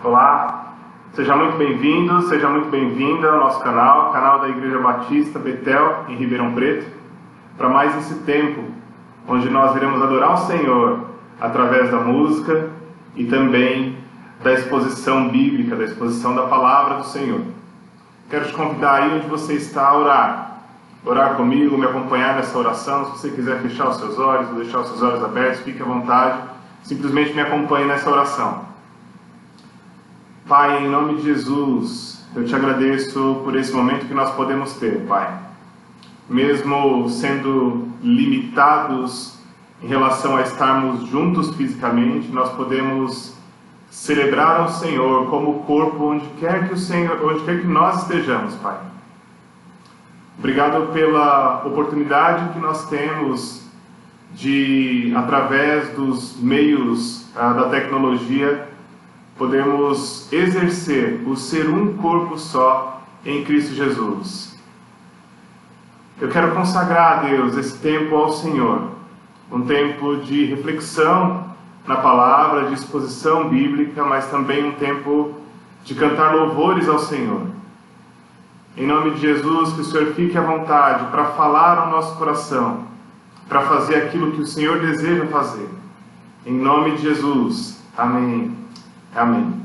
Olá, seja muito bem-vindo, seja muito bem-vinda ao nosso canal da Igreja Batista Betel, em Ribeirão Preto, para mais esse tempo, onde nós iremos adorar o Senhor através da música e também da exposição bíblica, da exposição da Palavra do Senhor. Quero te convidar aí onde você está a orar comigo, me acompanhar nessa oração. Se você quiser fechar os seus olhos ou deixar os seus olhos abertos, fique à vontade, simplesmente me acompanhe nessa oração. Pai, em nome de Jesus, eu te agradeço por esse momento que nós podemos ter, Pai. Mesmo sendo limitados em relação a estarmos juntos fisicamente, nós podemos celebrar ao Senhor como corpo onde quer que nós estejamos, Pai. Obrigado pela oportunidade que nós temos de, através dos meios da tecnologia, podemos exercer o ser um corpo só em Cristo Jesus. Eu quero consagrar a Deus esse tempo ao Senhor, um tempo de reflexão na palavra, de exposição bíblica, mas também um tempo de cantar louvores ao Senhor. Em nome de Jesus, que o Senhor fique à vontade para falar ao nosso coração, para fazer aquilo que o Senhor deseja fazer. Em nome de Jesus. Amém. Amém.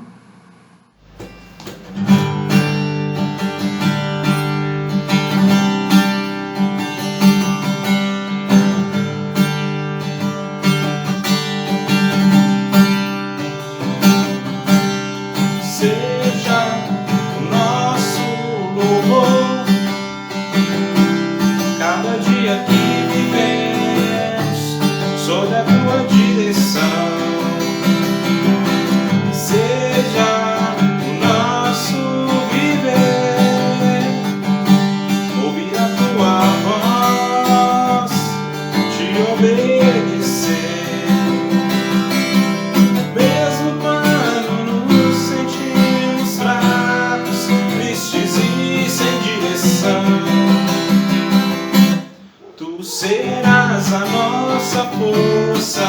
Serás a nossa força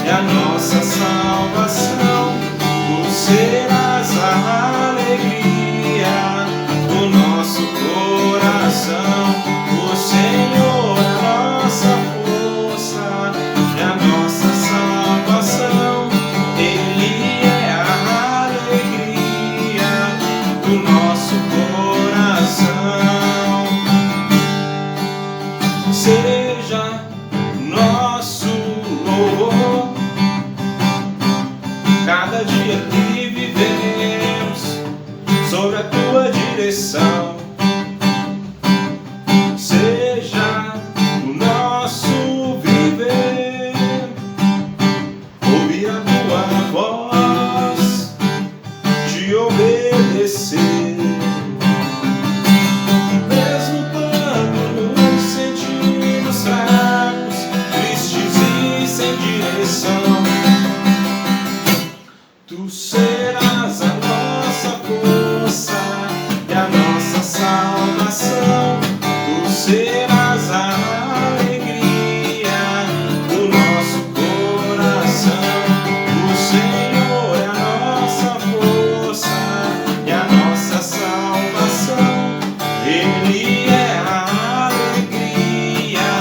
e a nossa salvação. Tu serás a alegria do nosso coração. O Senhor é a nossa força e a nossa salvação. Ele é a alegria do nosso coração. Seja nosso louvor cada dia que vivemos sobre a tua direção. Seja o nosso viver ouvir a tua voz, te obedecer. Tu serás a nossa força e a nossa salvação. Tu serás a alegria do nosso coração. O Senhor é a nossa força e a nossa salvação. Ele é a alegria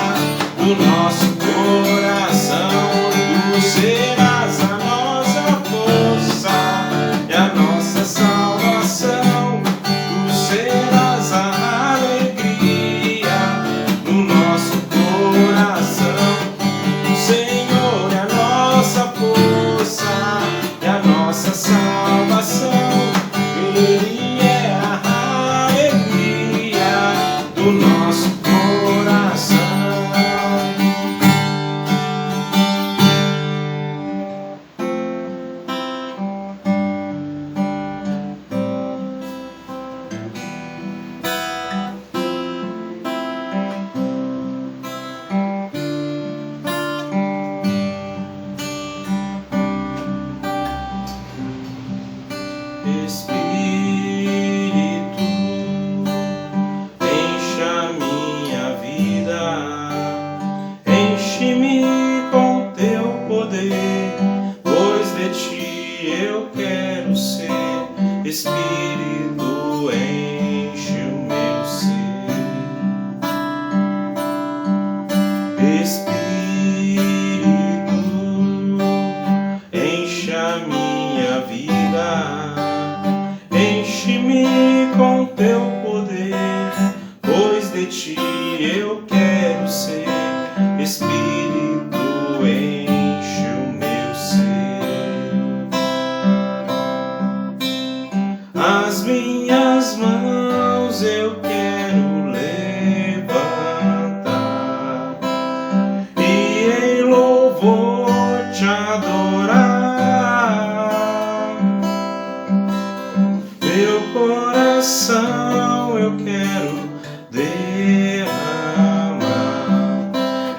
do nosso coração. Tu serás a nossa força e a nossa salvação. Tu serás a alegria do nosso coração. O Senhor é a nossa força e a nossa salvação. Ele é a alegria do nosso coração. Espírito, encha minha vida, enche-me com teu poder, pois de ti eu quero ser. Espírito, enche o meu ser. Espírito, enche a minha vida. Enche-me com teu poder, pois de ti eu quero ser. Espírito, enche o meu ser. As minhas mãos eu quero levantar e em louvor te adorar. Meu coração eu quero derramar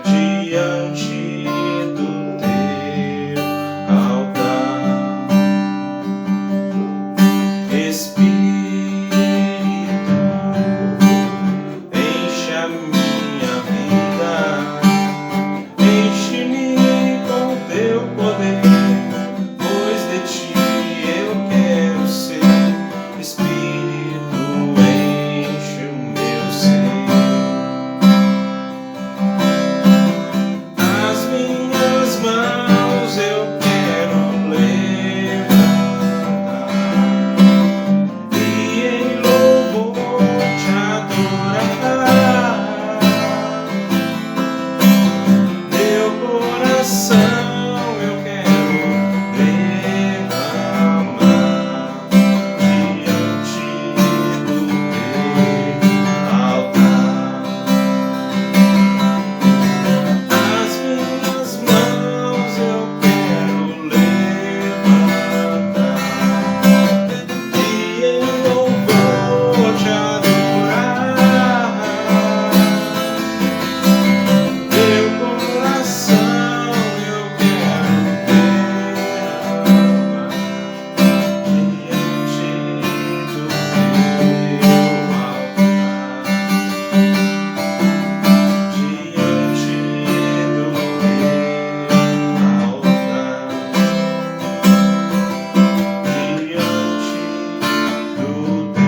diante do teu altar. Espírito, enche a minha vida. Enche-me com teu poder, pois de ti eu quero ser. Espírito, enche o meu ser. As minhas mãos eu quero levantar e em louvor te adorar. Meu coração eu quero derramar diante do teu altar. As minhas mãos eu quero levantar e em louvor te adorar. Meu coração eu quero derramar diante do teu altar. Diante do teu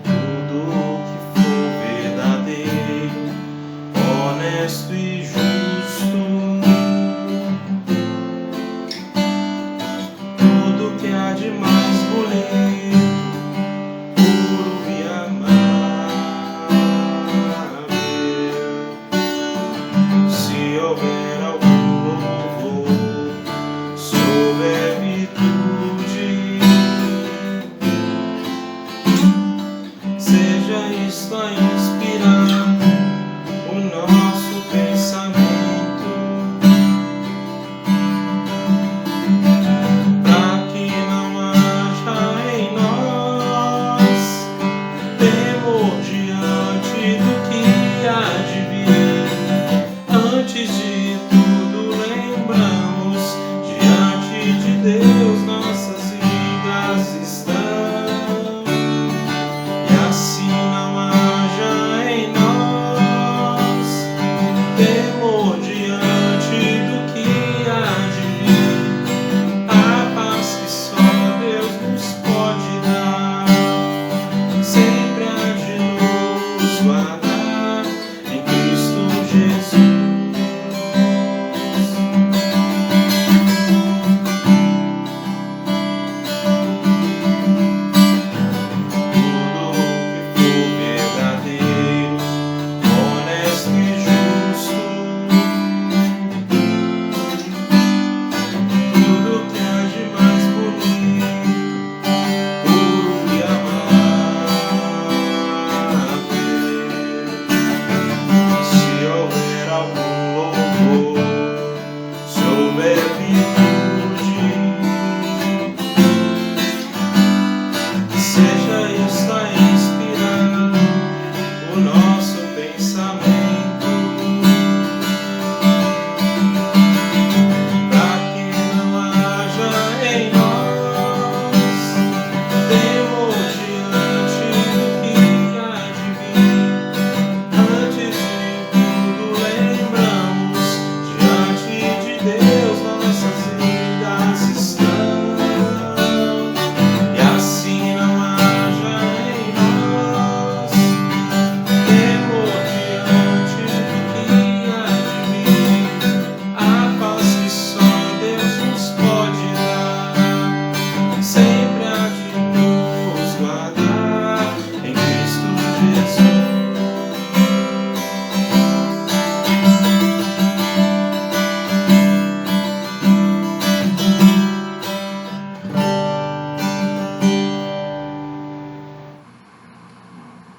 tudo que for verdadeiro, honesto e justo, tudo que há de mais bonito, puro e amável. Se houver algum louvor, se houver virtude, seja isto a inspirar o nosso pensamento, para que não haja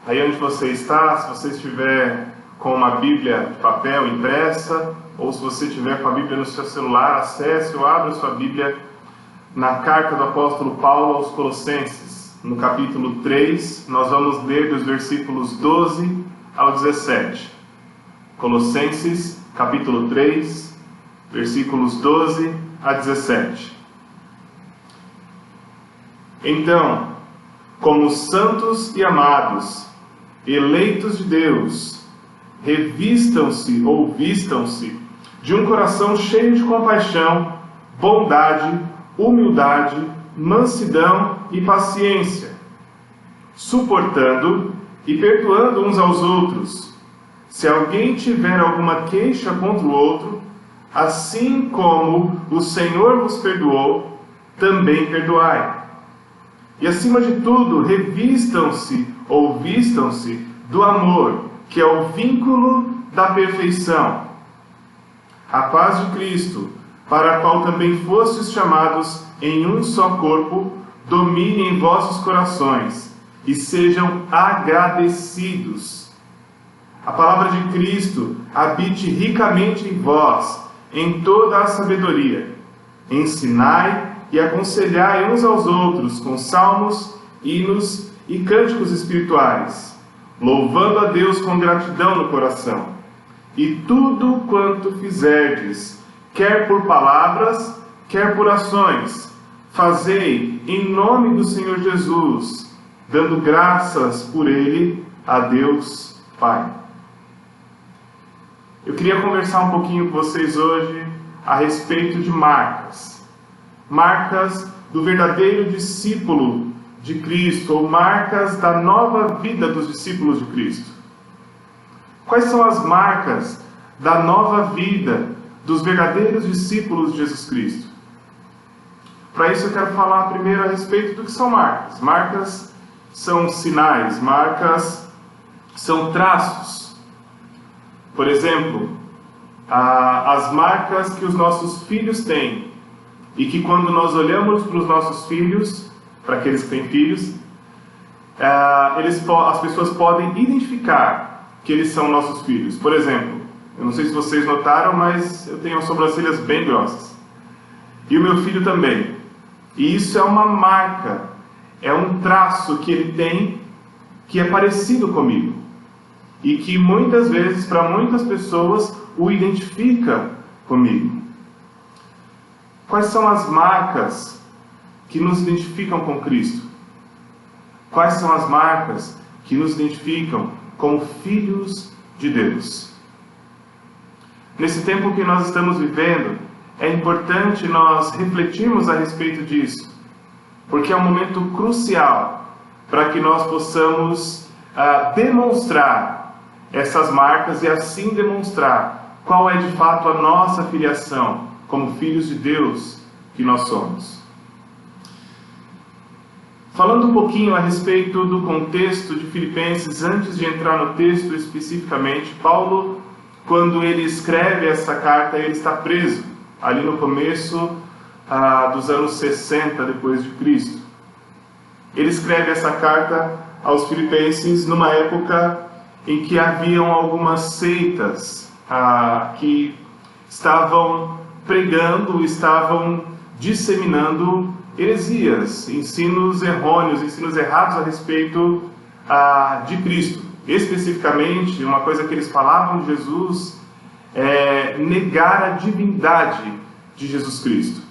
aí onde você está, se você estiver com uma Bíblia de papel impressa, ou se você estiver com a Bíblia no seu celular, acesse ou abra sua Bíblia na carta do apóstolo Paulo aos Colossenses, no capítulo 3, nós vamos ler dos versículos 12 ao 17. Colossenses, capítulo 3, versículos 12 a 17. Então, como santos e amados, eleitos de Deus, revistam-se ou vistam-se de um coração cheio de compaixão, bondade, humildade, mansidão e paciência, suportando e perdoando uns aos outros. Se alguém tiver alguma queixa contra o outro, assim como o Senhor vos perdoou, também perdoai. E acima de tudo, revistam-se ou vistam-se do amor, que é o vínculo da perfeição. A paz de Cristo, para a qual também fostes chamados em um só corpo, domine em vossos corações e sejam agradecidos. A palavra de Cristo habite ricamente em vós, em toda a sabedoria. Ensinai e aconselhai uns aos outros com salmos, hinos e cânticos espirituais, louvando a Deus com gratidão no coração. E tudo quanto fizerdes, quer por palavras, quer por ações, fazei em nome do Senhor Jesus, dando graças por Ele a Deus Pai. Eu queria conversar um pouquinho com vocês hoje a respeito de marcas. Marcas do verdadeiro discípulo de Cristo, ou marcas da nova vida dos discípulos de Cristo. Quais são as marcas da nova vida dos verdadeiros discípulos de Jesus Cristo? Para isso eu quero falar primeiro a respeito do que são marcas. Marcas são sinais, marcas são traços. Por exemplo, as marcas que os nossos filhos têm, e que quando nós olhamos para os nossos filhos, para aqueles que têm filhos, as pessoas podem identificar que eles são nossos filhos. Por exemplo, eu não sei se vocês notaram, mas eu tenho as sobrancelhas bem grossas. E o meu filho também. E isso é uma marca, é um traço que ele tem que é parecido comigo. E que muitas vezes, para muitas pessoas, o identifica comigo. Quais são as marcas que nos identificam com Cristo? Quais são as marcas que nos identificam como filhos de Deus? Nesse tempo que nós estamos vivendo, é importante nós refletirmos a respeito disso, porque é um momento crucial para que nós possamos demonstrar essas marcas e assim demonstrar qual é de fato a nossa filiação como filhos de Deus que nós somos. Falando um pouquinho a respeito do contexto de Filipenses, antes de entrar no texto especificamente, Paulo, quando ele escreve essa carta, ele está preso, ali no começo dos anos 60 depois de Cristo. Ele escreve essa carta aos Filipenses numa época em que haviam algumas seitas que estavam pregando, estavam disseminando heresias, ensinos errôneos, ensinos errados a respeito de Cristo. Especificamente, uma coisa que eles falavam de Jesus é negar a divindade de Jesus Cristo.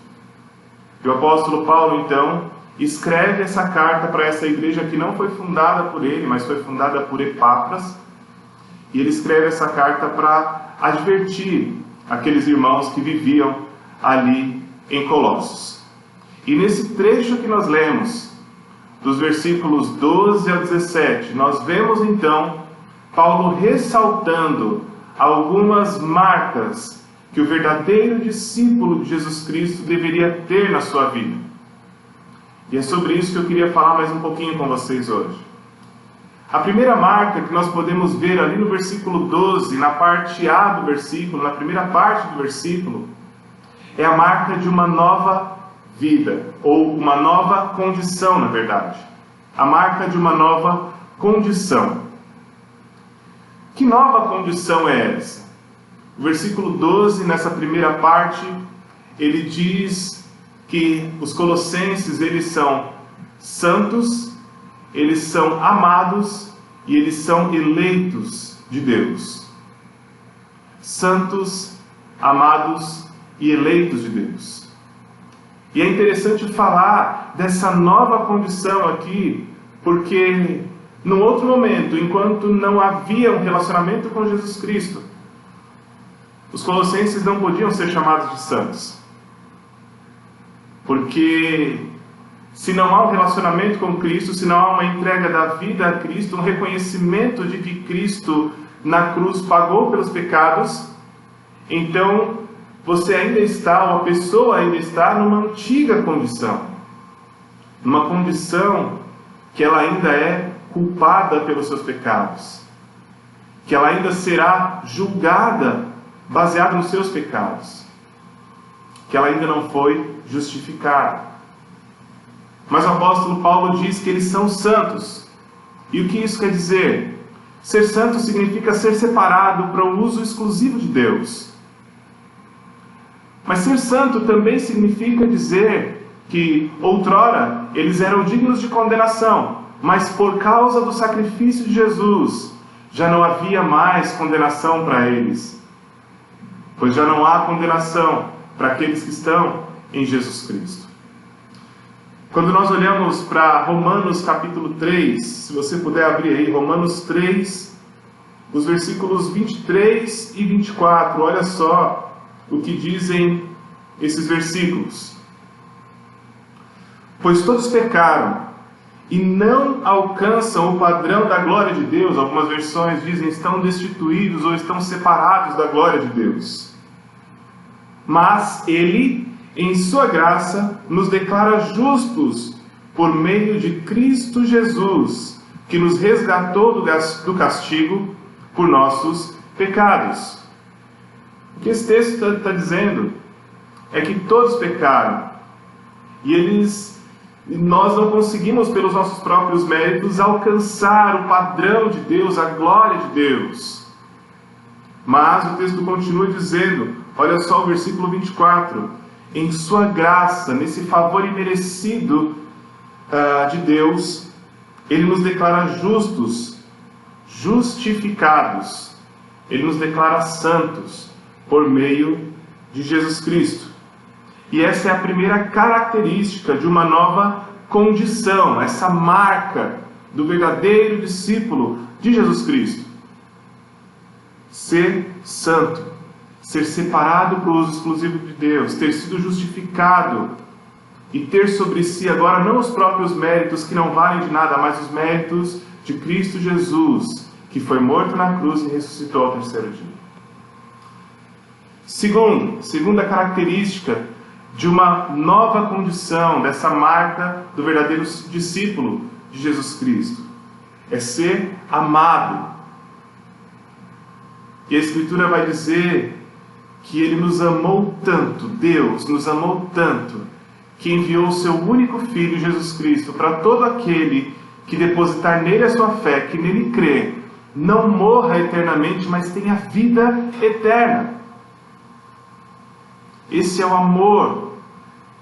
E o apóstolo Paulo, então, escreve essa carta para essa igreja que não foi fundada por ele, mas foi fundada por Epáfras. E ele escreve essa carta para advertir aqueles irmãos que viviam ali em Colossos. E nesse trecho que nós lemos, dos versículos 12 ao 17, nós vemos então Paulo ressaltando algumas marcas que o verdadeiro discípulo de Jesus Cristo deveria ter na sua vida. E é sobre isso que eu queria falar mais um pouquinho com vocês hoje. A primeira marca que nós podemos ver ali no versículo 12, na parte A do versículo, na primeira parte do versículo, é a marca de uma nova vida, ou uma nova condição, na verdade. A marca de uma nova condição. Que nova condição é essa? O versículo 12, nessa primeira parte, ele diz que os colossenses, eles são santos, eles são amados e eles são eleitos de Deus. Santos, amados e eleitos de Deus. E é interessante falar dessa nova condição aqui, porque num outro momento, enquanto não havia um relacionamento com Jesus Cristo, os colossenses não podiam ser chamados de santos. Porque se não há um relacionamento com Cristo, se não há uma entrega da vida a Cristo, um reconhecimento de que Cristo na cruz pagou pelos pecados, então você ainda está, ou a pessoa ainda está numa antiga condição. Numa condição que ela ainda é culpada pelos seus pecados. Que ela ainda será julgada baseada nos seus pecados. Que ela ainda não foi justificada. Mas o apóstolo Paulo diz que eles são santos. E o que isso quer dizer? Ser santo significa ser separado para o uso exclusivo de Deus. Mas ser santo também significa dizer que outrora eles eram dignos de condenação, mas por causa do sacrifício de Jesus, já não havia mais condenação para eles. Pois já não há condenação para aqueles que estão em Jesus Cristo. Quando nós olhamos para Romanos capítulo 3, se você puder abrir aí, Romanos 3, os versículos 23 e 24, olha só o que dizem esses versículos. Pois todos pecaram e não alcançam o padrão da glória de Deus. Algumas versões dizem estão destituídos ou estão separados da glória de Deus. Mas Ele, em sua graça, nos declara justos por meio de Cristo Jesus, que nos resgatou do castigo por nossos pecados. O que esse texto está dizendo é que todos pecaram e nós não conseguimos, pelos nossos próprios méritos, alcançar o padrão de Deus, a glória de Deus. Mas o texto continua dizendo, olha só o versículo 24, em sua graça, nesse favor imerecido de Deus, Ele nos declara justos, justificados, Ele nos declara santos, por meio de Jesus Cristo. E essa é a primeira característica de uma nova condição, essa marca do verdadeiro discípulo de Jesus Cristo. Ser santo, ser separado para o uso exclusivo de Deus, ter sido justificado e ter sobre si agora não os próprios méritos que não valem de nada, mas os méritos de Cristo Jesus, que foi morto na cruz e ressuscitou ao terceiro dia. Segunda característica de uma nova condição, dessa marca do verdadeiro discípulo de Jesus Cristo, é ser amado. E a Escritura vai dizer que Ele nos amou tanto, Deus nos amou tanto, que enviou o seu único Filho, Jesus Cristo, para todo aquele que depositar nele a sua fé, que nele crê, não morra eternamente, mas tenha vida eterna. Esse é o amor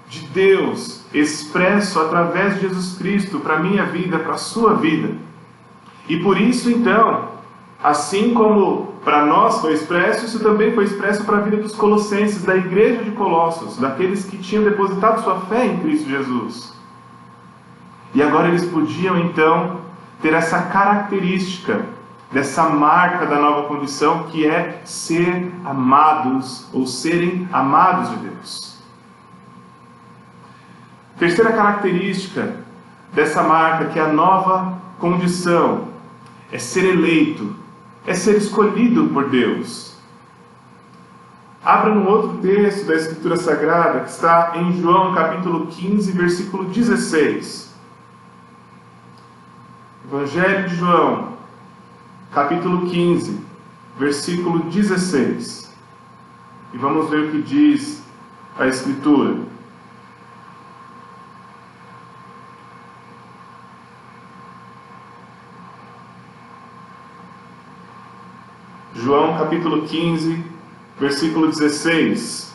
de Deus expresso através de Jesus Cristo para a minha vida, para a sua vida. E por isso, então, assim como para nós foi expresso, isso também foi expresso para a vida dos colossenses, da igreja de Colossos, daqueles que tinham depositado sua fé em Cristo Jesus. E agora eles podiam, então, ter essa característica, dessa marca da nova condição, que é ser amados, ou serem amados de Deus. Terceira característica dessa marca, que é a nova condição, é ser eleito, é ser escolhido por Deus. Abra num outro texto da Escritura Sagrada, que está em João capítulo 15, versículo 16. Evangelho de João, capítulo 15, versículo 16. E vamos ver o que diz a Escritura. João capítulo 15, versículo 16.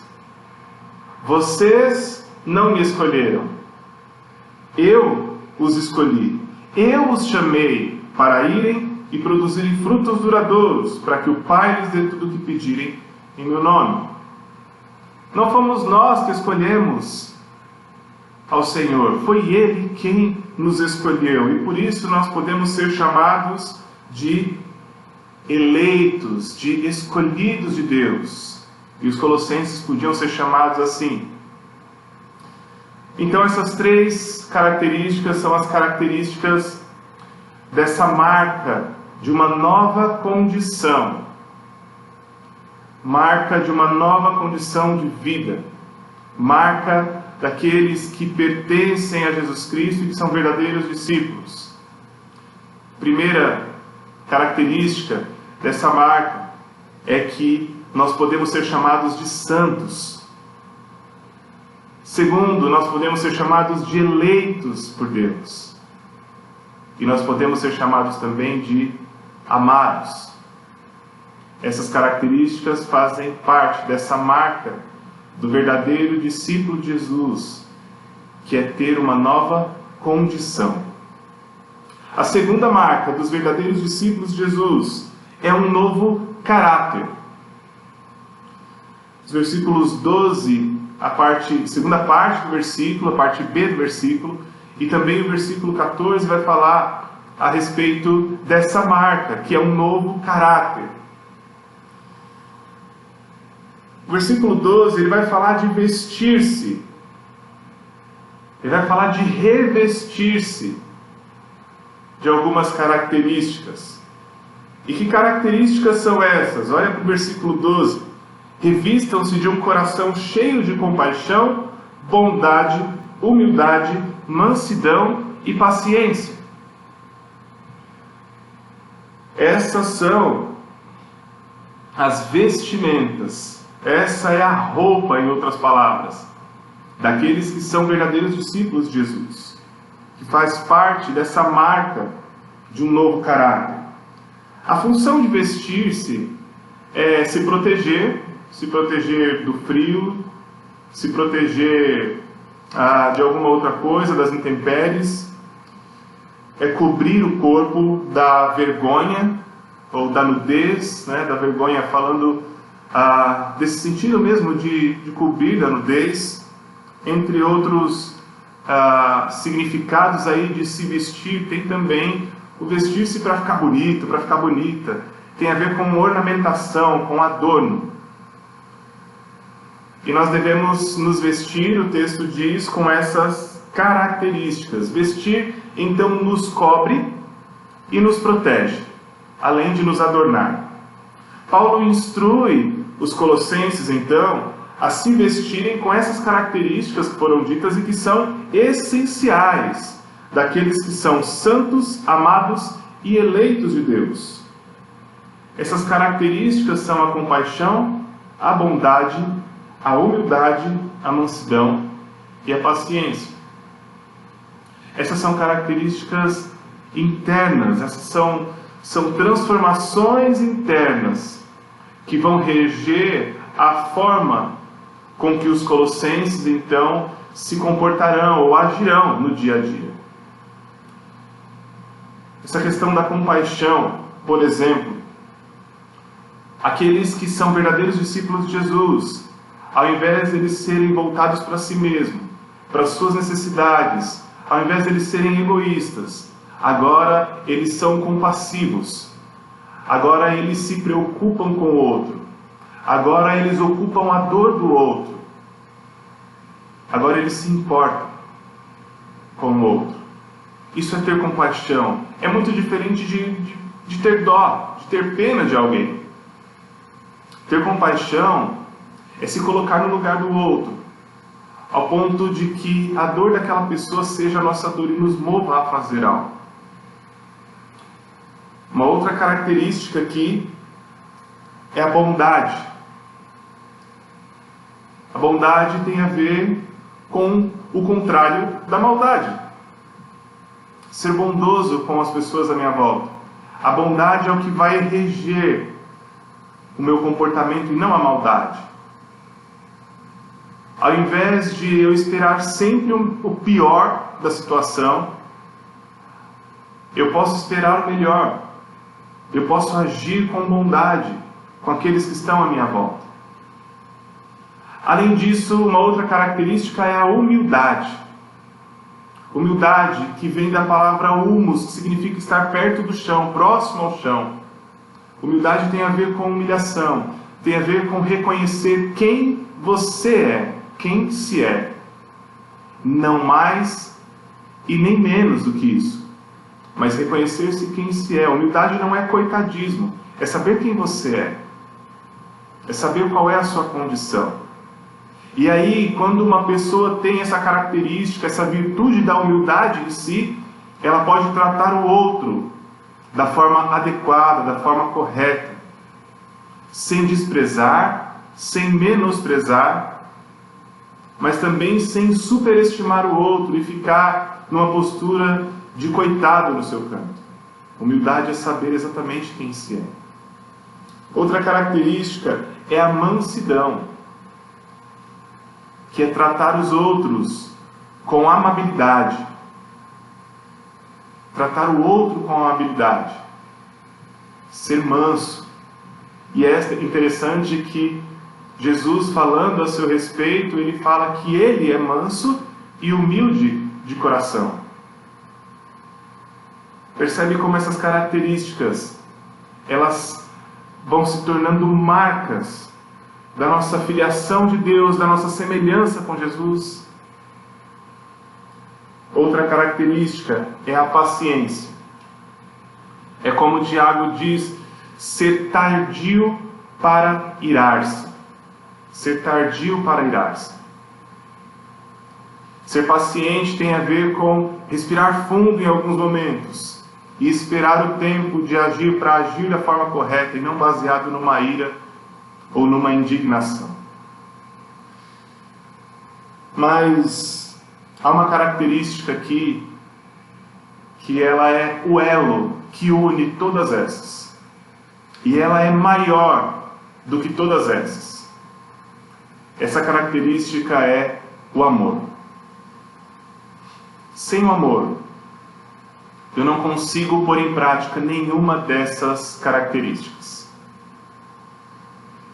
Vocês não me escolheram, eu os escolhi. Eu os chamei para irem e produzirem frutos duradouros, para que o Pai lhes dê tudo o que pedirem em meu nome. Não fomos nós que escolhemos ao Senhor, foi Ele quem nos escolheu, e por isso nós podemos ser chamados de eleitos, de escolhidos de Deus. E os colossenses podiam ser chamados assim. Então essas três características são as características dessa marca de uma nova condição. Marca de uma nova condição de vida. Marca daqueles que pertencem a Jesus Cristo e que são verdadeiros discípulos. Primeira característica dessa marca é que nós podemos ser chamados de santos. Segundo, nós podemos ser chamados de eleitos por Deus. E nós podemos ser chamados também de amados. Essas características fazem parte dessa marca do verdadeiro discípulo de Jesus, que é ter uma nova condição. A segunda marca dos verdadeiros discípulos de Jesus é um novo caráter. Os versículos 12, segunda parte do versículo, a parte B do versículo, e também o versículo 14 vai falar a respeito dessa marca, que é um novo caráter. O versículo 12, ele vai falar de vestir-se. Ele vai falar de revestir-se de algumas características. E que características são essas? Olha para o versículo 12. Revistam-se de um coração cheio de compaixão, bondade, humildade, mansidão e paciência. Essas são as vestimentas. Essa é a roupa, em outras palavras, daqueles que são verdadeiros discípulos de Jesus, que faz parte dessa marca de um novo caráter. A função de vestir-se é se proteger do frio, se proteger de alguma outra coisa, das intempéries, é cobrir o corpo da vergonha ou da nudez, né? Da vergonha falando desse sentido mesmo de cobrir da nudez, entre outros significados aí de se vestir. Tem também o vestir-se para ficar bonito, para ficar bonita, tem a ver com ornamentação, com adorno. E nós devemos nos vestir, o texto diz, com essas características. Vestir, então, nos cobre e nos protege, além de nos adornar. Paulo instrui os colossenses, então, a se vestirem com essas características que foram ditas e que são essenciais daqueles que são santos, amados e eleitos de Deus. Essas características são a compaixão, a bondade, a humildade, a mansidão e a paciência. Essas são características internas, essas são transformações internas que vão reger a forma com que os colossenses, então, se comportarão ou agirão no dia a dia. Essa questão da compaixão, por exemplo, aqueles que são verdadeiros discípulos de Jesus, ao invés de eles serem voltados para si mesmo, para as suas necessidades, ao invés de eles serem egoístas, agora eles são compassivos, agora eles se preocupam com o outro, agora eles ocupam a dor do outro, agora eles se importam com o outro. Isso é ter compaixão. É muito diferente de ter dó, de ter pena de alguém. Ter compaixão é se colocar no lugar do outro, ao ponto de que a dor daquela pessoa seja a nossa dor e nos mova a fazer algo. Uma outra característica aqui é a bondade. A bondade tem a ver com o contrário da maldade. Ser bondoso com as pessoas à minha volta. A bondade é o que vai reger o meu comportamento e não a maldade. Ao invés de eu esperar sempre o pior da situação, eu posso esperar o melhor. Eu posso agir com bondade com aqueles que estão à minha volta. Além disso, uma outra característica é a humildade. Humildade que vem da palavra humus, que significa estar perto do chão, próximo ao chão. Humildade tem a ver com humilhação, tem a ver com reconhecer quem você é, quem se é. Não mais e nem menos do que isso, mas reconhecer-se quem se é. Humildade não é coitadismo, é saber quem você é saber qual é a sua condição. E aí, quando uma pessoa tem essa característica, essa virtude da humildade em si, ela pode tratar o outro da forma adequada, da forma correta, sem desprezar, sem menosprezar, mas também sem superestimar o outro e ficar numa postura de coitado no seu canto. Humildade é saber exatamente quem se é. Outra característica é a mansidão, que é tratar os outros com amabilidade. Tratar o outro com amabilidade. Ser manso. E é interessante que Jesus, falando a seu respeito, ele fala que ele é manso e humilde de coração. Percebe como essas características, elas vão se tornando marcas da nossa filiação de Deus, da nossa semelhança com Jesus. Outra característica é a paciência. É como Tiago diz, ser tardio para irar-se. Ser tardio para irar-se. Ser paciente tem a ver com respirar fundo em alguns momentos e esperar o tempo de agir para agir da forma correta e não baseado numa ira ou numa indignação. Mas há uma característica aqui que ela é o elo que une todas essas. E ela é maior do que todas essas. Essa característica é o amor. Sem o amor, eu não consigo pôr em prática nenhuma dessas características.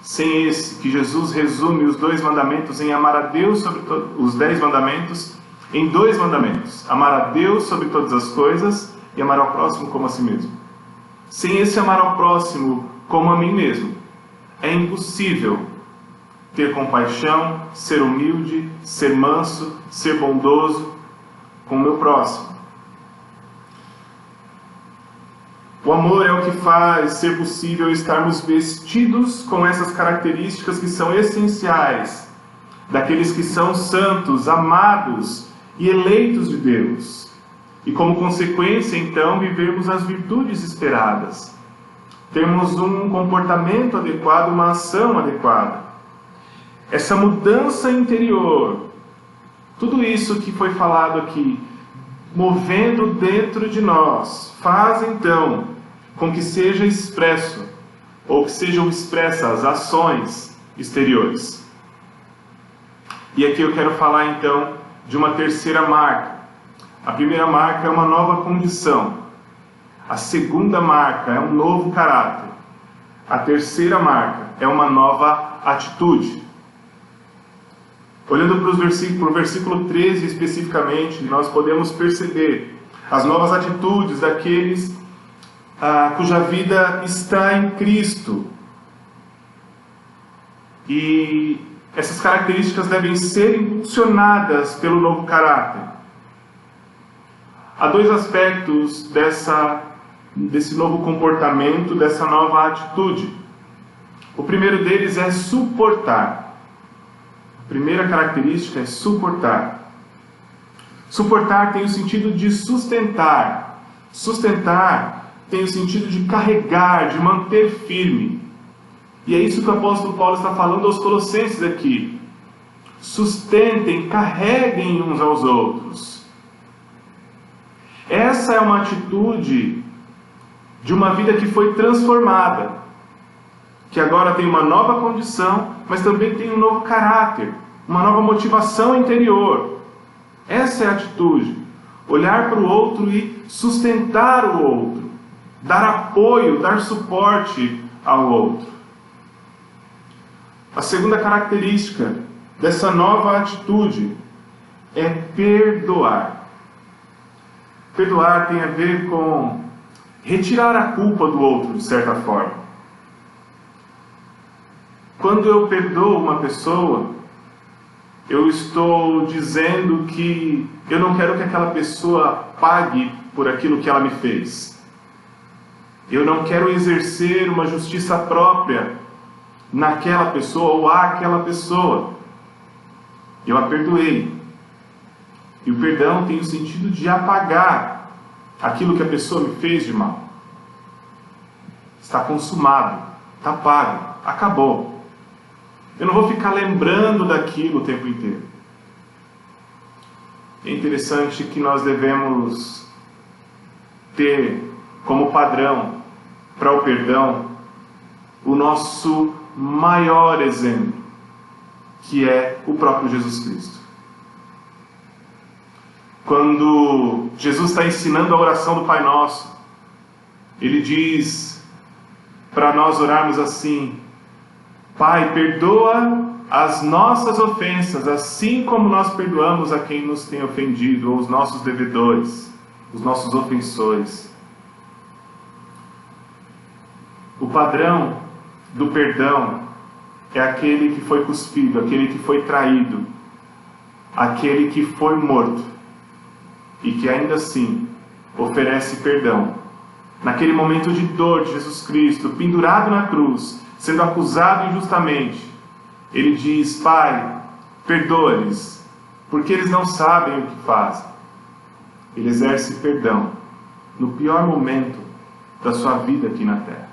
Sem esse, que Jesus resume os 2 mandamentos em amar a Deus sobre os 10 mandamentos em 2 mandamentos: amar a Deus sobre todas as coisas e amar ao próximo como a si mesmo. Sem esse amar ao próximo como a mim mesmo, é impossível ter compaixão, ser humilde, ser manso, ser bondoso com o meu próximo. O amor é o que faz ser possível estarmos vestidos com essas características que são essenciais daqueles que são santos, amados e eleitos de Deus. E como consequência, então, vivermos as virtudes esperadas. Termos um comportamento adequado, uma ação adequada. Essa mudança interior, tudo isso que foi falado aqui, movendo dentro de nós, faz então com que seja expresso, ou que sejam expressas ações exteriores. E aqui eu quero falar então de uma terceira marca. A primeira marca é uma nova condição. A segunda marca é um novo caráter. A terceira marca é uma nova atitude. Olhando para o versículo 13 especificamente, nós podemos perceber as novas atitudes daqueles cuja vida está em Cristo. E essas características devem ser impulsionadas pelo novo caráter. Há 2 aspectos desse novo comportamento, dessa nova atitude. O primeiro deles é suportar. A primeira característica é suportar. Suportar tem o sentido de sustentar. Sustentar tem o sentido de carregar, de manter firme. E é isso que o apóstolo Paulo está falando aos Colossenses aqui. Sustentem, carreguem uns aos outros. Essa é uma atitude de uma vida que foi transformada. que agora tem uma nova condição, mas também tem um novo caráter, uma nova motivação interior. Essa é a atitude. Olhar para o outro e sustentar o outro, dar apoio, dar suporte ao outro. A segunda característica dessa nova atitude é perdoar. Perdoar tem a ver com retirar a culpa do outro, de certa forma. Quando eu perdoo uma pessoa, eu estou dizendo que eu não quero que aquela pessoa pague por aquilo que ela me fez. Eu não quero exercer uma justiça própria naquela pessoa ou àquela pessoa. Eu a perdoei. E o perdão tem o sentido de apagar aquilo que a pessoa me fez de mal. Está consumado, está pago, acabou. Eu não vou ficar lembrando daquilo o tempo inteiro. É interessante que nós devemos ter como padrão para o perdão o nosso maior exemplo, que é o próprio Jesus Cristo. Quando Jesus está ensinando a oração do Pai Nosso, Ele diz para nós orarmos assim: Pai, perdoa as nossas ofensas, assim como nós perdoamos a quem nos tem ofendido, ou os nossos devedores, os nossos ofensores. O padrão do perdão é aquele que foi cuspido, aquele que foi traído, aquele que foi morto, e que ainda assim oferece perdão. Naquele momento de dor de Jesus Cristo, pendurado na cruz, sendo acusado injustamente, Ele diz: Pai, perdoa-lhes, porque eles não sabem o que fazem. Ele exerce perdão no pior momento da sua vida aqui na terra.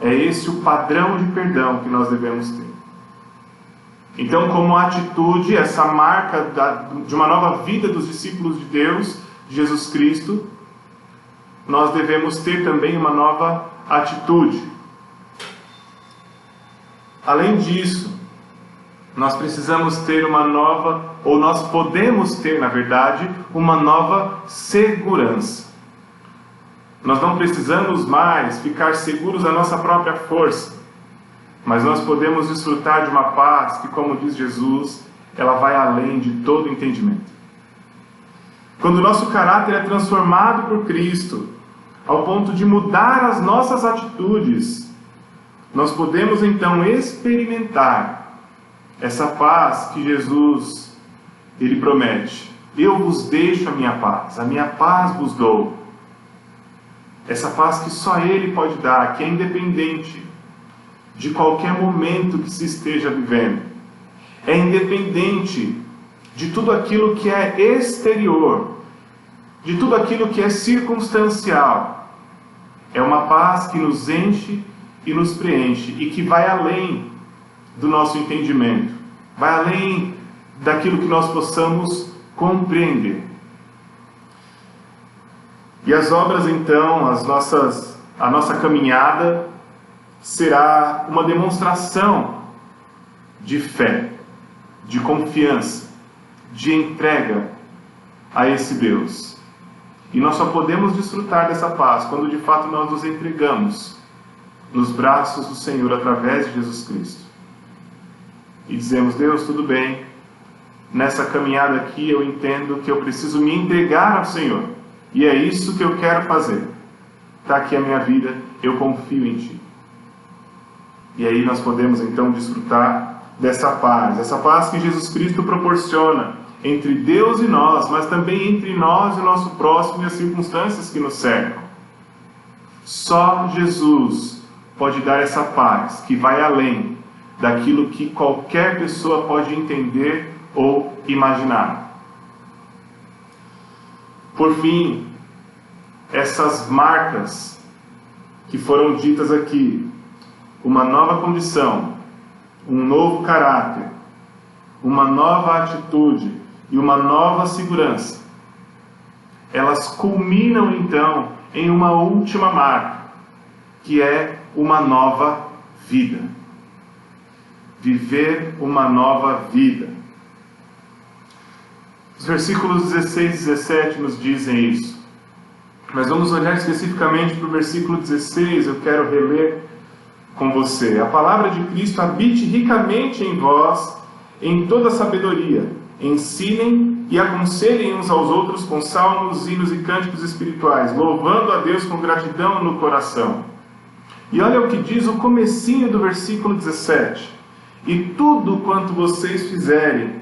É esse o padrão de perdão que nós devemos ter. Então, como atitude, essa marca de uma nova vida dos discípulos de Deus, de Jesus Cristo, nós devemos ter também uma nova atitude. Além disso, nós precisamos ter uma nova, ou nós podemos ter, na verdade, uma nova segurança. Nós não precisamos mais ficar seguros da nossa própria força, mas nós podemos desfrutar de uma paz que, como diz Jesus, ela vai além de todo entendimento. Quando o nosso caráter é transformado por Cristo, ao ponto de mudar as nossas atitudes, nós podemos então experimentar essa paz que Jesus Ele promete. Eu vos deixo a minha paz vos dou. Essa paz que só Ele pode dar, que é independente de qualquer momento que se esteja vivendo. É independente de tudo aquilo que é exterior, de tudo aquilo que é circunstancial. É uma paz que nos enche e nos preenche, e que vai além do nosso entendimento, vai além daquilo que nós possamos compreender. E as obras, então, a nossa caminhada será uma demonstração de fé, de confiança, de entrega a esse Deus. E nós só podemos desfrutar dessa paz quando de fato nós nos entregamos nos braços do Senhor através de Jesus Cristo. E dizemos: Deus, tudo bem, nessa caminhada aqui eu entendo que eu preciso me entregar ao Senhor. E é isso que eu quero fazer. Está aqui a minha vida, eu confio em Ti. E aí nós podemos então desfrutar dessa paz. Essa paz que Jesus Cristo proporciona entre Deus e nós, mas também entre nós e o nosso próximo e as circunstâncias que nos cercam. Só Jesus pode dar essa paz que vai além daquilo que qualquer pessoa pode entender ou imaginar. Por fim, essas marcas que foram ditas aqui, uma nova condição, um novo caráter, uma nova atitude e uma nova segurança, elas culminam então em uma última marca, que é uma nova vida. Viver uma nova vida. Os versículos 16 e 17 nos dizem isso. Mas vamos olhar especificamente para o versículo 16, eu quero reler com você. A palavra de Cristo habite ricamente em vós, em toda sabedoria. Ensinem e aconselhem uns aos outros com salmos, hinos e cânticos espirituais, louvando a Deus com gratidão no coração. E olha o que diz o comecinho do versículo 17. E tudo quanto vocês fizerem,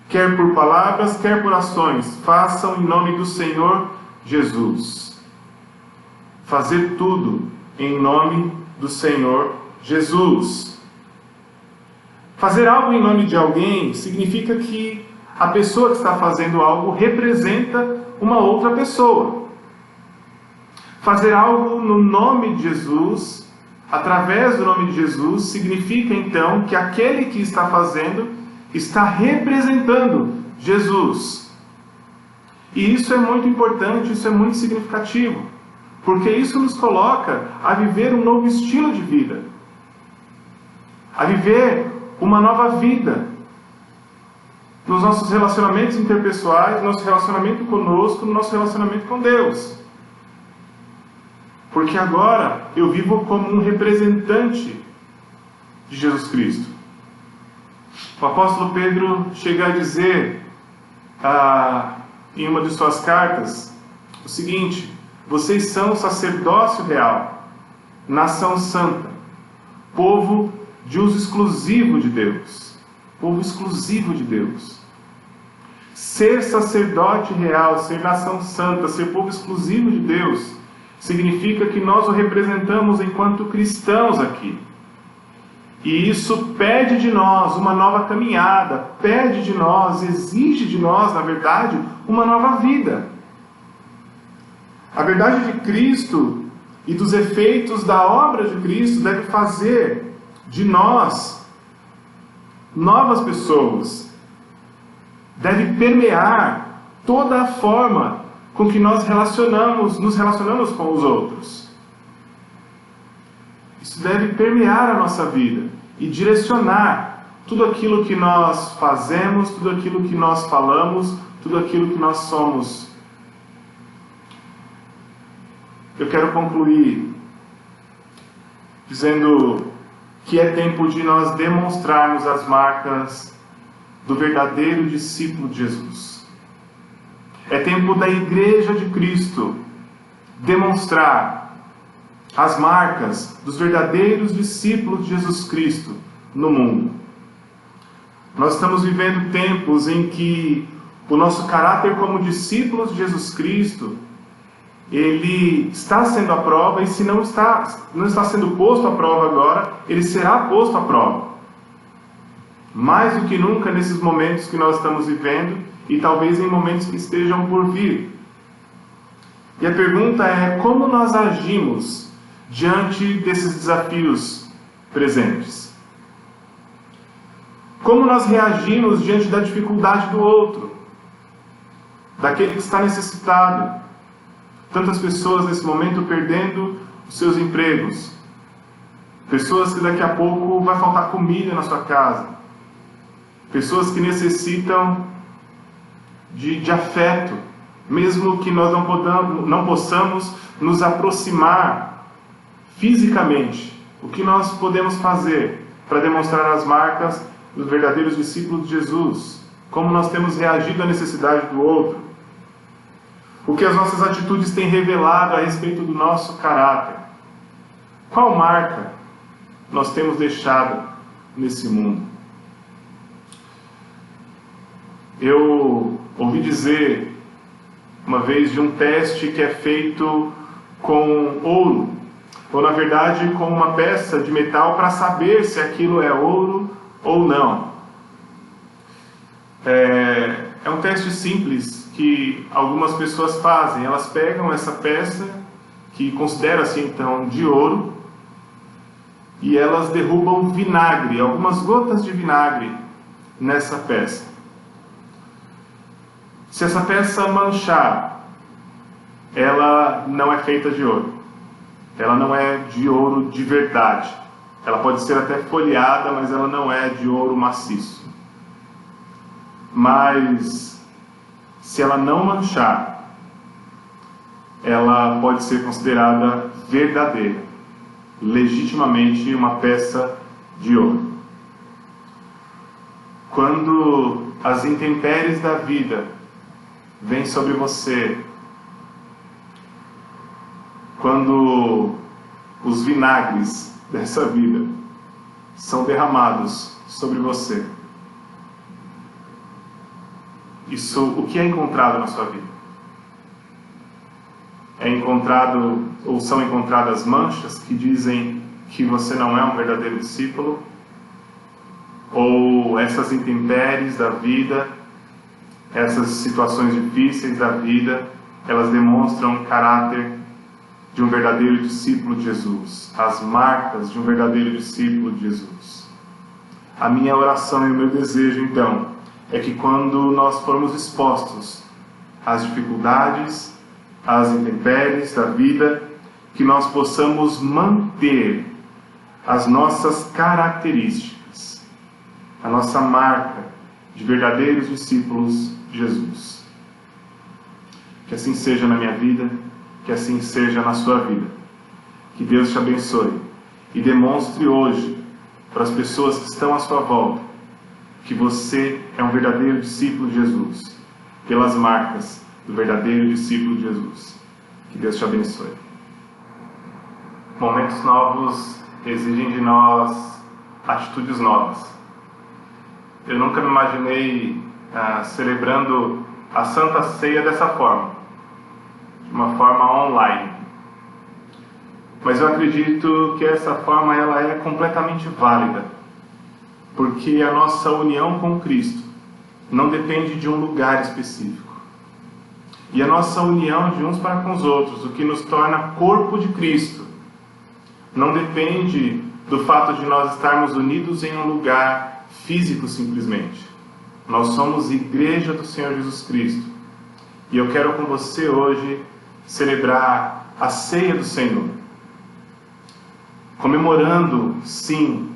quer por palavras, quer por ações, façam em nome do Senhor Jesus. Fazer tudo em nome do Senhor Jesus. Fazer algo em nome de alguém significa que a pessoa que está fazendo algo representa uma outra pessoa. Fazer algo no nome de Jesus, através do nome de Jesus, significa então que aquele que está fazendo está representando Jesus. E isso é muito importante, isso é muito significativo, porque isso nos coloca a viver um novo estilo de vida, a viver uma nova vida, nos nossos relacionamentos interpessoais, no nosso relacionamento conosco, no nosso relacionamento com Deus. Porque agora eu vivo como um representante de Jesus Cristo. O apóstolo Pedro chega a dizer em uma de suas cartas o seguinte: vocês são sacerdócio real, nação santa, povo de uso exclusivo de Deus. Povo exclusivo de Deus. Ser sacerdote real, ser nação santa, ser povo exclusivo de Deus, significa que nós o representamos enquanto cristãos aqui. E isso pede de nós uma nova caminhada, pede de nós, exige de nós, na verdade, uma nova vida. A verdade de Cristo e dos efeitos da obra de Cristo deve fazer de nós novas pessoas, deve permear toda a forma com que nós nos relacionamos com os outros. Isso deve permear a nossa vida e direcionar tudo aquilo que nós fazemos, tudo aquilo que nós falamos, tudo aquilo que nós somos. Eu quero concluir dizendo que é tempo de nós demonstrarmos as marcas do verdadeiro discípulo de Jesus. É tempo da Igreja de Cristo demonstrar as marcas dos verdadeiros discípulos de Jesus Cristo no mundo. Nós estamos vivendo tempos em que o nosso caráter como discípulos de Jesus Cristo, ele está sendo à prova, e se não está sendo posto à prova agora, ele será posto à prova. Mais do que nunca nesses momentos que nós estamos vivendo, e talvez em momentos que estejam por vir. E a pergunta é: como nós agimos diante desses desafios presentes? Como nós reagimos diante da dificuldade do outro, daquele que está necessitado? Tantas pessoas nesse momento perdendo os seus empregos, pessoas que daqui a pouco vai faltar comida na sua casa, pessoas que necessitam de afeto, mesmo que nós não possamos nos aproximar fisicamente. O que nós podemos fazer para demonstrar as marcas dos verdadeiros discípulos de Jesus? Como nós temos reagido à necessidade do outro? O que as nossas atitudes têm revelado a respeito do nosso caráter? Qual marca nós temos deixado nesse mundo? Eu ouvi dizer uma vez de um teste que é feito com ouro, ou na verdade com uma peça de metal, para saber se aquilo é ouro ou não. É um teste simples que algumas pessoas fazem. Elas pegam essa peça, que considera-se então de ouro, e elas derrubam vinagre, algumas gotas de vinagre nessa peça. Se essa peça manchar, ela não é feita de ouro. Ela não é de ouro de verdade. Ela pode ser até folheada, mas ela não é de ouro maciço. Mas, se ela não manchar, ela pode ser considerada verdadeira, legitimamente uma peça de ouro. Quando as intempéries da vida vêm sobre você, quando os vinagres dessa vida são derramados sobre você, o que é encontrado na sua vida? São encontradas manchas que dizem que você não é um verdadeiro discípulo? Ou essas intempéries da vida, essas situações difíceis da vida, elas demonstram o caráter de um verdadeiro discípulo de Jesus, as marcas de um verdadeiro discípulo de Jesus? A minha oração e o meu desejo, então, é que quando nós formos expostos às dificuldades, às intempéries da vida, que nós possamos manter as nossas características, a nossa marca de verdadeiros discípulos de Jesus. Que assim seja na minha vida, que assim seja na sua vida. Que Deus te abençoe e demonstre hoje para as pessoas que estão à sua volta que você é um verdadeiro discípulo de Jesus, pelas marcas do verdadeiro discípulo de Jesus. Que Deus te abençoe. Momentos novos exigem de nós atitudes novas. Eu nunca me imaginei celebrando a Santa Ceia dessa forma, de uma forma online. Mas eu acredito que essa forma ela é completamente válida, porque a nossa união com Cristo não depende de um lugar específico. E a nossa união de uns para com os outros, o que nos torna corpo de Cristo, não depende do fato de nós estarmos unidos em um lugar físico simplesmente. Nós somos igreja do Senhor Jesus Cristo. E eu quero com você hoje celebrar a ceia do Senhor, comemorando, sim,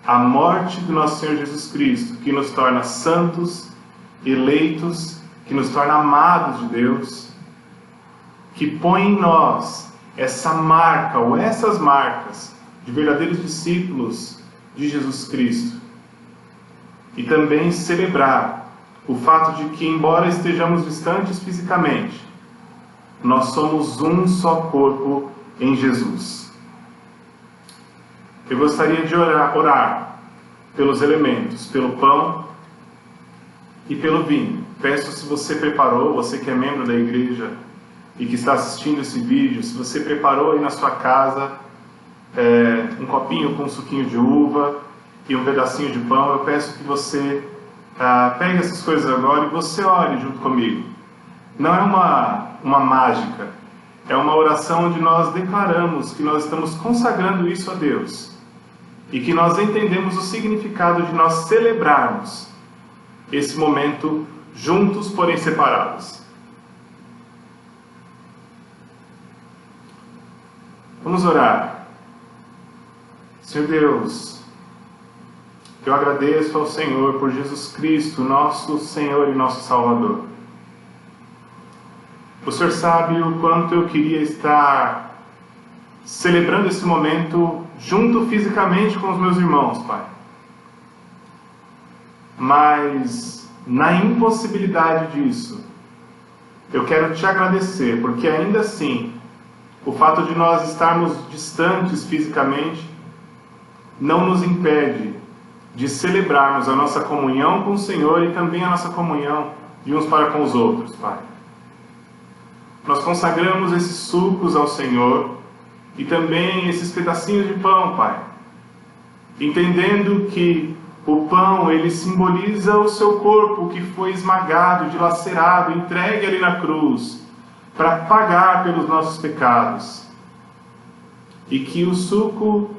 a morte do nosso Senhor Jesus Cristo, que nos torna santos, eleitos, que nos torna amados de Deus, que põe em nós essa marca, ou essas marcas, de verdadeiros discípulos de Jesus Cristo. E também celebrar o fato de que, embora estejamos distantes fisicamente, nós somos um só corpo em Jesus. Eu gostaria de orar pelos elementos, pelo pão e pelo vinho. Peço, se você preparou, você que é membro da igreja e que está assistindo esse vídeo, se você preparou aí na sua casa um copinho com um suquinho de uva e um pedacinho de pão, eu peço que você pegue essas coisas agora e você ore junto comigo. Não é uma mágica, é uma oração onde nós declaramos que nós estamos consagrando isso a Deus e que nós entendemos o significado de nós celebrarmos esse momento juntos, porém separados. Vamos orar. Senhor Deus, eu agradeço ao Senhor por Jesus Cristo, nosso Senhor e nosso Salvador. O Senhor sabe o quanto eu queria estar celebrando esse momento junto fisicamente com os meus irmãos, Pai. Mas, na impossibilidade disso, eu quero te agradecer, porque ainda assim, o fato de nós estarmos distantes fisicamente não nos impede de celebrarmos a nossa comunhão com o Senhor e também a nossa comunhão de uns para com os outros, Pai. Nós consagramos esses sucos ao Senhor e também esses pedacinhos de pão, Pai, entendendo que o pão, ele simboliza o seu corpo que foi esmagado, dilacerado, entregue ali na cruz, para pagar pelos nossos pecados. E que o suco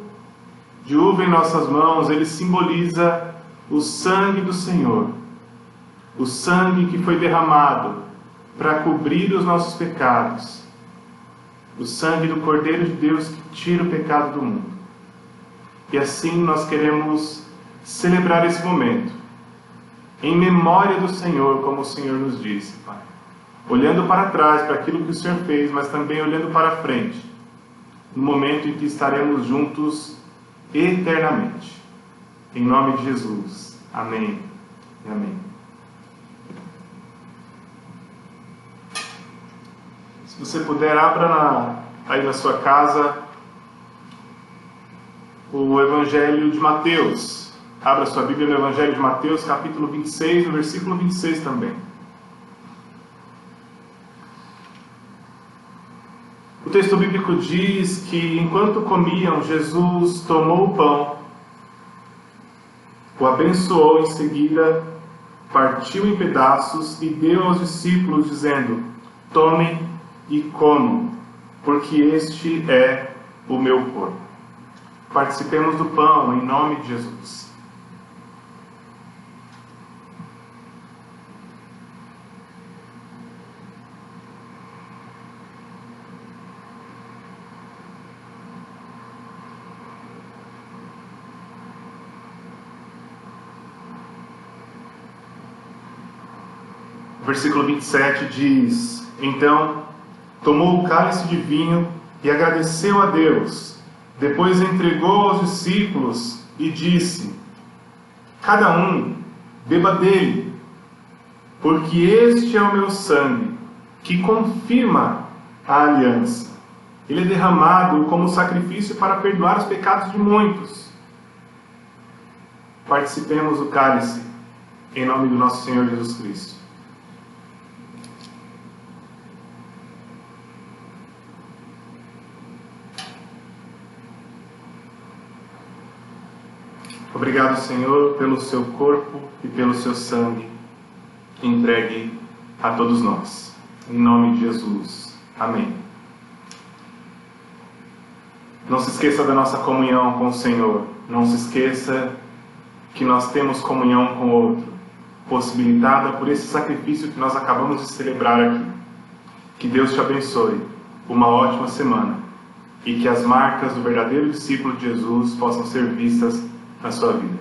de uva em nossas mãos, ele simboliza o sangue do Senhor. O sangue que foi derramado para cobrir os nossos pecados. O sangue do Cordeiro de Deus que tira o pecado do mundo. E assim nós queremos celebrar esse momento, em memória do Senhor, como o Senhor nos disse, Pai. Olhando para trás, para aquilo que o Senhor fez, mas também olhando para frente, no momento em que estaremos juntos eternamente. Em nome de Jesus. Amém e amém. Se você puder, abra aí na sua casa o Evangelho de Mateus. Abra sua Bíblia no Evangelho de Mateus, capítulo 26, no versículo 26 também. O texto bíblico diz que enquanto comiam, Jesus tomou o pão, o abençoou, em seguida partiu em pedaços e deu aos discípulos, dizendo: tomem e comam, porque este é o meu corpo. Participemos do pão em nome de Jesus. O versículo 27 diz: então tomou o cálice de vinho e agradeceu a Deus. Depois entregou aos discípulos e disse: cada um beba dele, porque este é o meu sangue, que confirma a aliança. Ele é derramado como sacrifício para perdoar os pecados de muitos. Participemos do cálice em nome do nosso Senhor Jesus Cristo. Obrigado, Senhor, pelo seu corpo e pelo seu sangue entregue a todos nós. Em nome de Jesus. Amém. Não se esqueça da nossa comunhão com o Senhor. Não se esqueça que nós temos comunhão com o outro, possibilitada por esse sacrifício que nós acabamos de celebrar aqui. Que Deus te abençoe. Uma ótima semana. E que as marcas do verdadeiro discípulo de Jesus possam ser vistas na sua vida.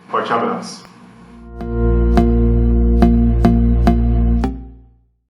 Forte abraço.